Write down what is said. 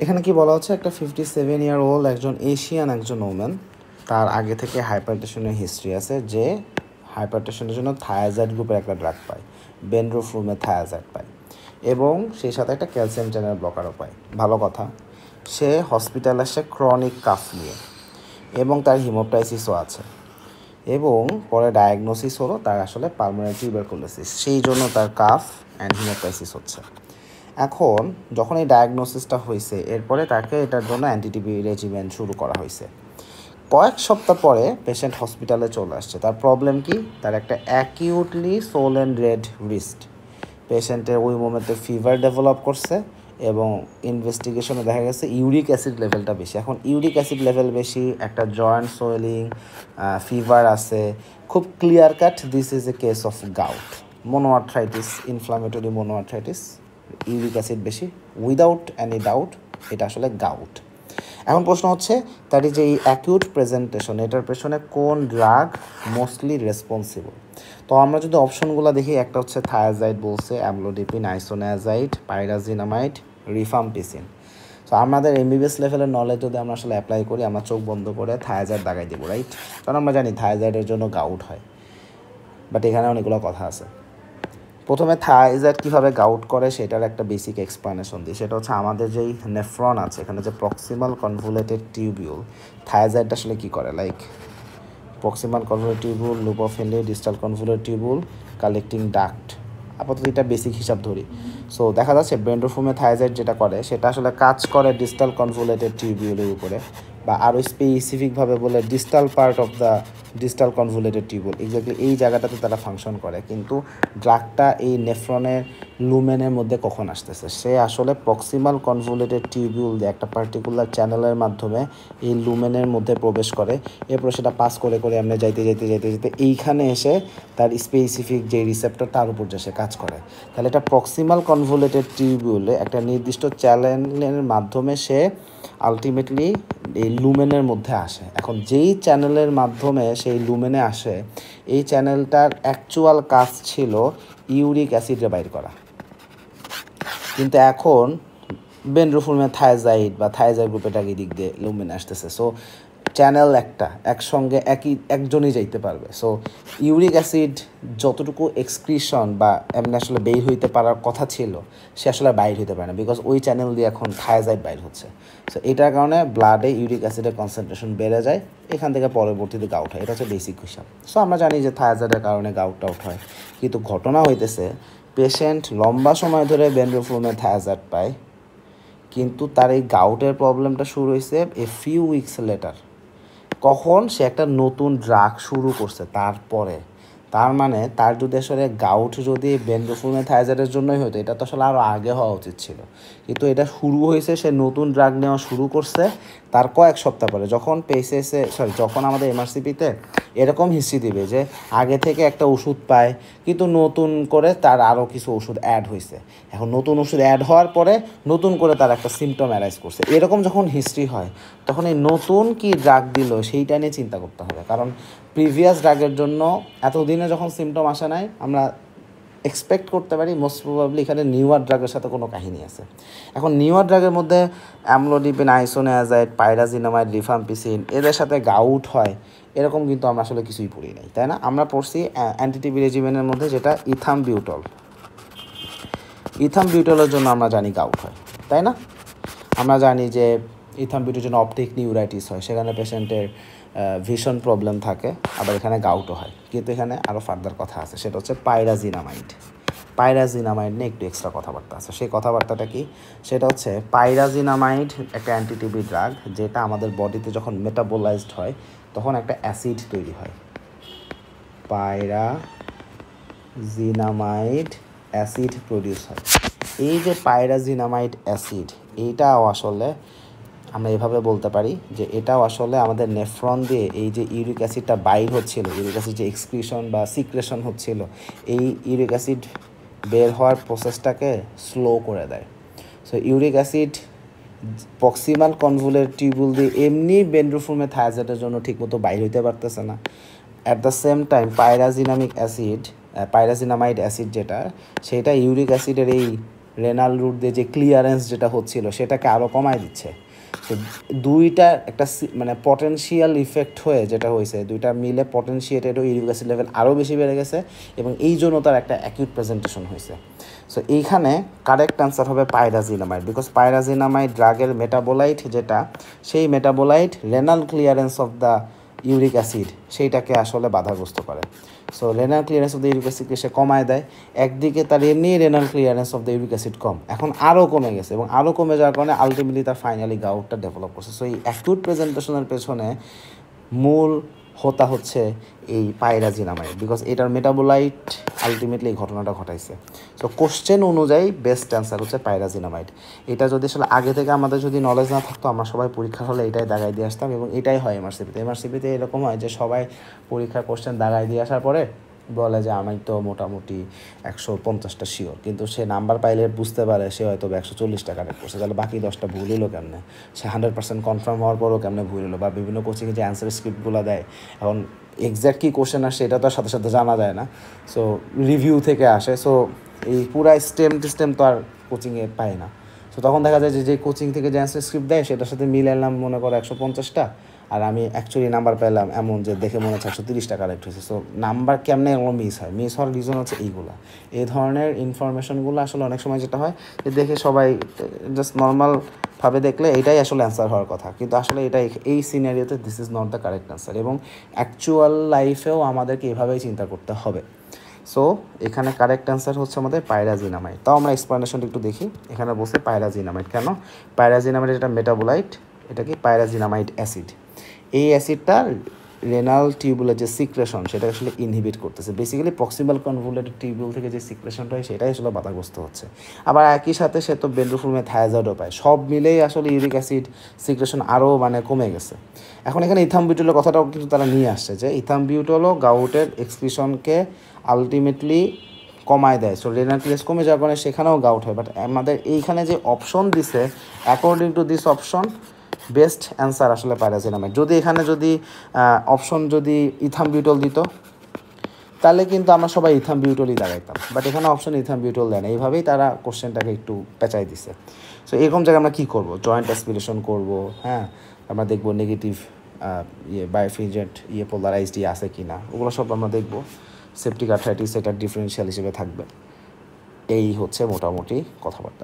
এখানে কি বলা হচ্ছে, একটা 57-year-old একজন এশিয়ান একজন ওমেন, তার আগে থেকে হাইপারটেনশনের হিস্ট্রি আছে, যে হাইপারটেনশনের জন্য থায়াজাইড গ্রুপের একটা ড্রাগ পায়, বেনড্রোফ্লুমের থায়াজাইড পায়, এবং সেই সাথে একটা ক্যালসিয়াম চ্যানেল ব্লকারও পায়। ভালো কথা, সে হসপিটালে আসে ক্রনিক কাফ নিয়ে, এবং তার হিমোপ্টাইসিসও আছে, এবং পরে ডায়াগনোসিস হলো তার আসলে পালমোনারি টিউবারকুলোসিস, সেই জন্য তার কাফ অ্যান্ড হিমোপ্টাইসিস হচ্ছে। এখন যখন এই ডায়াগনোসিসটা হয়েছে, এরপরে তাকে এটার জন্য অ্যান্টিটিবি রেজিমেন শুরু করা হয়েছে। কয়েক সপ্তাহ পরে পেশেন্ট হসপিটালে চলে আসছে। তার প্রবলেম কি? তার একটা অ্যাকিউটলি সোলেন রেড রিস্ট। পেশেন্টের ওই মোমেন্টে ফিভার ডেভেলপ করছে, এবং ইনভেস্টিগেশনে দেখা গেছে ইউরিক অ্যাসিড লেভেলটা বেশি। এখন ইউরিক অ্যাসিড লেভেল বেশি, একটা জয়েন্ট সোয়েলিং, ফিভার আছে, খুব clear cut this is a case of gout, monoarthritis, inflammatory monoarthritis, uric acid বেশি, উইদাউট এনি ডাউট এটা আসলে গাউট। এখন প্রশ্ন হচ্ছে, তার যে এই অ্যাকিউট প্রেজেন্টেশন, এটার পেছনে কোন ড্রাগ মোস্টলি রেসপন্সিবল? তো আমরা যদি অপশনগুলো দেখি, একটা হচ্ছে থায়াজাইড বলছে, অ্যামলোডিপিন, আইসোনায়াজাইড, পাইরাজিনামাইড, রিফাম্পিসিন। তো আমাদের এমবিবিএস লেভেলের নলেজ যদি আমরা আসলে অ্যাপ্লাই করি, আমরা চোখ বন্ধ করে থায়াজাইড দাগাই দেবো, রাইট? কারণ আমরা জানি থায়াজাইডের জন্য গাউট হয়, বাট এখানে অনেকগুলো কথা আছে। প্রথমে থায়াজাইড কীভাবে গাউট করে সেটার একটা বেসিক এক্সপ্লানেশন দিই। সেটা হচ্ছে, আমাদের যেই নেফ্রন আছে, এখানে যে প্রক্সিমাল কনভুলেটেড টিউবিউল, থায়াজাইড আসলে কী করে, like proximal convoluted tubule, loop of Henle, distal convoluted tubule, collecting duct, আপাতত এটা বেসিক হিসাব ধরি। সো দেখা যাচ্ছে বেন্ড্রোফ্লুমে থায়াজাইড যেটা করে, সেটা আসলে কাজ করে ডিস্টাল কনভুলেটেড টিউবিউলের উপরে, বা আরও স্পেসিফিকভাবে বলে distal part of the distal convoluted tubule, exactly এই জায়গাটাতে তারা ফাংশন করে। কিন্তু ড্রাগটা এই নেফ্রনের লুমেনের মধ্যে কখন আসতেছে? সে আসলে প্রক্সিমাল কনভুলেটেড টিউবিউল দিয়ে একটা পার্টিকুলার চ্যানেলের মাধ্যমে এই লুমেনের মধ্যে প্রবেশ করে, এরপর সেটা পাস করে করে আমরা যাইতে যাইতে যাইতে যেতে এইখানে এসে তার স্পেসিফিক যে রিসেপ্টর, তার উপর যে সে কাজ করে। তাহলে এটা প্রক্সিমাল কনভুলেটেড টিউবিউলে একটা নির্দিষ্ট চ্যানেলের মাধ্যমে সে আলটিমেটলি এই লুমেনের মধ্যে আসে। এখন যেই চ্যানেলের মাধ্যমে সেই লুমেনে আসে, এই চ্যানেলটার অ্যাকচুয়াল কাজ ছিল ইউরিক অ্যাসিডে বাইর করা, কিন্তু এখন বেনড্রোফ্লুমে থায়াজাইড বা থায়াজাইড গ্রুপেটাকে দিক দিয়ে লুমেনে আসতেছে। সো চ্যানেল একসঙ্গে একজনই যাইতে পারবে। সো ইউরিক অ্যাসিড যতটুকু এক্সক্রিশন বা এমনি আসলে বের হইতে পারার কথা ছিল, সে আসলে বাইর হইতে পারে না, বিকজ ওই চ্যানেল দিয়ে এখন থায়াজাইড বাইর হচ্ছে। সো এটার কারণে ব্লাডে ইউরিক অ্যাসিডের কনসেন্ট্রেশন বেড়ে যায়, এখান থেকে পরবর্তীতে গাউট হয়। এটা হচ্ছে বেসিক হিসাব। সো আমরা জানি যে থায়াজাইডের কারণে গাউট হয়, কিন্তু ঘটনা হইতেছে পেশেন্ট লম্বা সময় ধরে বেনড্রোফ্লুমে থায়াজাইড পায়, কিন্তু তার এই গাউটের প্রবলেমটা শুরু হয়েছে এ ফিউ উইকস লেটার। কখন? সে একটা নতুন ড্রাগ শুরু করছে তারপরে। তার মানে তার যদি আসলে গাউট যদি বেনড্রোফ্লুমে থায়াজাইডের জন্যই হতো, এটা তো আসলে আরও আগে হওয়া উচিত ছিল, কিন্তু এটা শুরু হয়েছে সে নতুন ড্রাগ নেওয়া শুরু করছে তার কয়েক সপ্তাহ পরে। যখন আমাদের এমআরসিপিতে এরকম হিস্ট্রি দিবে যে আগে থেকে একটা ওষুধ পায়, কিন্তু নতুন করে তার আরও কিছু ওষুধ অ্যাড হয়েছে, এখন নতুন ওষুধ অ্যাড হওয়ার পরে নতুন করে তার একটা সিমটম অ্যারাইজ করছে, এরকম যখন হিস্ট্রি হয়, তখন এই নতুন কি ড্রাগ দিল সেইটা নিয়ে চিন্তা করতে হবে। কারণ প্রিভিয়াস ড্রাগের জন্য এতদিনে যখন সিমটম আসে নাই, আমরা এক্সপেক্ট করতে পারি মোস্ট প্রবাবলি এখানে নিউয়ার ড্রাগের সাথে কোনো কাহিনী আছে। এখন নিউয়ার ড্রাগের মধ্যে অ্যামলোডিপিন, আইসোনায়াজাইড, পাইরাজিনামাইড, রিফাম্পিসিন, এদের সাথে গাউট হয়, এরকম কিন্তু আমরা আসলে কিছুই পড়ি নাই, তাই না? আমরা পড়ছি অ্যান্টিটিবি রেজিমেনের মধ্যে যেটা ইথামবিউটলের জন্য আমরা জানি গাউট হয়, তাই না? আমরা জানি যে ইথামবিউটের জন্য অপটিক নিউরাইটিস হয়, সেখানে পেশেন্টের ভিশন প্রবলেম থাকে, আবার এখানে গাউটও হয়। কিন্তু এখানে আরও ফার্দার কথা আছে, সেটা হচ্ছে পাইরাজিনামাইড নিয়ে একটু এক্সট্রা কথাবার্তা আছে। সেই কথাবার্তাটা কি? সেটা হচ্ছে পাইরাজিনামাইড একটা অ্যান্টিটিবি ড্রাগ, যেটা আমাদের বডিতে যখন মেটাবোলাইজড হয় তখন একটা অ্যাসিড তৈরি হয়, পাইরাজিনামাইড অ্যাসিড প্রডিউস হয়। এই যে পাইরাজিনামাইড অ্যাসিড, এইটাও আসলে আমরা এভাবে বলতে পারি যে এটাও আসলে আমাদের নেফ্রন দিয়ে এই যে ইউরিক অ্যাসিডটা বাইর হচ্ছিল, ইউরিক অ্যাসিড যে এক্সক্রিশন বা সিক্রেশন হচ্ছিল, এই ইউরিক অ্যাসিড বের হওয়ার প্রসেসটাকে স্লো করে দেয়। So uric acid proximal convoluted tubule দিয়ে এমনি বেনড্রোফ্লুমে থায়াজাইডের জন্য ঠিকমতো বাইর হইতে পারতেছে না। At the same time pyrazinamide acid যেটা, সেটা ইউরিক অ্যাসিডের এই রেনাল রুট দিয়ে যে ক্লিয়ারেন্স যেটা হচ্ছিল সেটাকে আরও কমায় দিচ্ছে। তো দুইটা একটা মানে পটেনশিয়াল ইফেক্ট হয়ে যেটা হয়েছে, দুইটা মিলে পটেনশিয়েটেড ইউরিক অ্যাসিড লেভেল আরও বেশি বেড়ে গেছে এবং এই জন্য তার একটা অ্যাকিউট প্রেজেন্টেশন হয়েছে। সো এইখানে কারেক্ট অ্যান্সার হবে পাইরাজিনামাইড, বিকজ পাইরাজিনামাইড ড্রাগের মেটাবোলাইট যেটা, সেই metabolite renal clearance of the uric acid সেইটাকে আসলে বাধাগ্রস্ত করে। So renal clearance of the uric অ্যাসিডকে সে কমায় দেয়। একদিকে তার এমনি renal clearance of the uric acid কম, এখন আরও কমে গেছে এবং আরও কমে যাওয়ার কারণে আলটিমেটলি তার ফাইনালি গাউটটা ডেভেলপ করছে। সো এই অ্যাকিউট প্রেজেন্টেশনের পেছনে মূল হোতা হচ্ছে এই পাইরাজিনামাইড, বিকজ এটার মেটাবোলাইট আলটিমেটলি এই ঘটনাটা ঘটাইছে। সো কোশ্চেন অনুযায়ী বেস্ট অ্যান্সার হচ্ছে পাইরাজিনামাইড। এটা যদি আসলে আগে থেকে আমাদের যদি নলেজ না থাকতো, আমরা সবাই পরীক্ষার হলে এটাই দাগাই দিয়ে আসতাম এবং এটাই হয় এমআরসিপিতে এরকম হয় যে সবাই পরীক্ষার কোশ্চেন দাগাই দিয়ে আসার পরে বলে যে আমি তো মোটামুটি 150টা শিওর, কিন্তু সে নাম্বার পাইলে বুঝতে পারে সে হয়তো 140টা কারেক্ট করছে, তাহলে বাকি 10টা ভুল হলো কেমনে, সে 100% কনফার্ম হওয়ার পরও কেমনে ভুল হলো। বা বিভিন্ন কোচিংয়ে যে অ্যান্সার স্ক্রিপ্টগুলো দেয়, এখন এক্স্যাক্ট কী কোশ্চেন আসে এটা তো সাথে সাথে জানা যায় না, সো রিভিউ থেকে আসে। সো এই পুরা স্টেম তো আর কোচিংয়ে পায় না। সো তখন দেখা যায় যে কোচিং থেকে যে অ্যান্সার স্ক্রিপ্ট দেয় সেটার সাথে মিলাইলাম মনে করো 150টা, আর আমি অ্যাকচুয়ালি নাম্বার পেলাম এমন যে দেখে মনে হচ্ছে 130টা কারেক্ট হয়েছে। সো নাম্বার কেমনে এগুলো মিস হওয়ার রিজন হচ্ছে এইগুলা। এই ধরনের ইনফরমেশনগুলো আসলে অনেক সময় যেটা হয় যে দেখে সবাই জাস্ট নর্মালভাবে দেখলে এটাই আসলে অ্যান্সার হওয়ার কথা, কিন্তু আসলে এটাই এই সিনারিওতে this is not the correct answer, এবং অ্যাকচুয়াল লাইফেও আমাদেরকে এভাবেই চিন্তা করতে হবে। সো এখানে কারেক্ট অ্যান্সার হচ্ছে আমাদের পাইরাজিনামাইড। তাও আমরা এক্সপ্লেনেশনটা একটু দেখি। এখানে বসে পাইরাজিনামাইড কেন, পাইরাজিনামাইড যেটা মেটাবোলাইট, এটা কি পাইরাজিনামাইড অ্যাসিড। এই অ্যাসিডটা রেনাল টিউবুলের যে সিক্রেশন সেটা আসলে ইনহিবিট করতেছে। বেসিক্যালি প্রক্সিমাল কনভুলেটেড টিউবুল থেকে যে সিক্রেশনটা হয় সেটাই আসলে বাধাগ্রস্ত হচ্ছে। আবার একই সাথে সে তো বেন্ড্রোফুলমে থায়াজয়েডও পায়, সব মিলেই আসলে ইউরিক অ্যাসিড সিক্রেশন আরও মানে কমে গেছে। এখন এখানে ইথামবিউটলের কথাটাও কিন্তু তারা নিয়ে আসছে যে ইথামবিউটলও গাউটের এক্সক্রিশনকে আলটিমেটলি কমায় দেয়। সো রেনাল ক্লিয়ারেন্স কমে যাওয়ার কারণে সেখানেও গাউট হয়। বাট আমাদের এইখানে যে অপশন দিছে, according to this option best answer আসলে পাইরাজিনামাইড। যদি এখানে যদি অপশন যদি ইথামবিউটল দিত তাহলে কিন্তু আমরা সবাই ইথামবিউটলই দাঁড়াইতাম, বাট এখানে অপশন ইথামবিউটল দেয় না। এইভাবেই তারা কোশ্চেনটাকে একটু পেঁচাই দিছে। সো এরকম জায়গায় আমরা কী করবো, জয়েন্ট অ্যাসপিরেশন করবো, হ্যাঁ আমরা দেখবো নেগেটিভ বায়োফ্রিজেন্ট পোলারাইজড আছে কি না, ওগুলো সব আমরা দেখবো। সেপটিক আর্থ্রাইটিস এটা ডিফারেন্সিয়াল হিসেবে থাকবে। এই হচ্ছে মোটামুটি কথাবার্তা।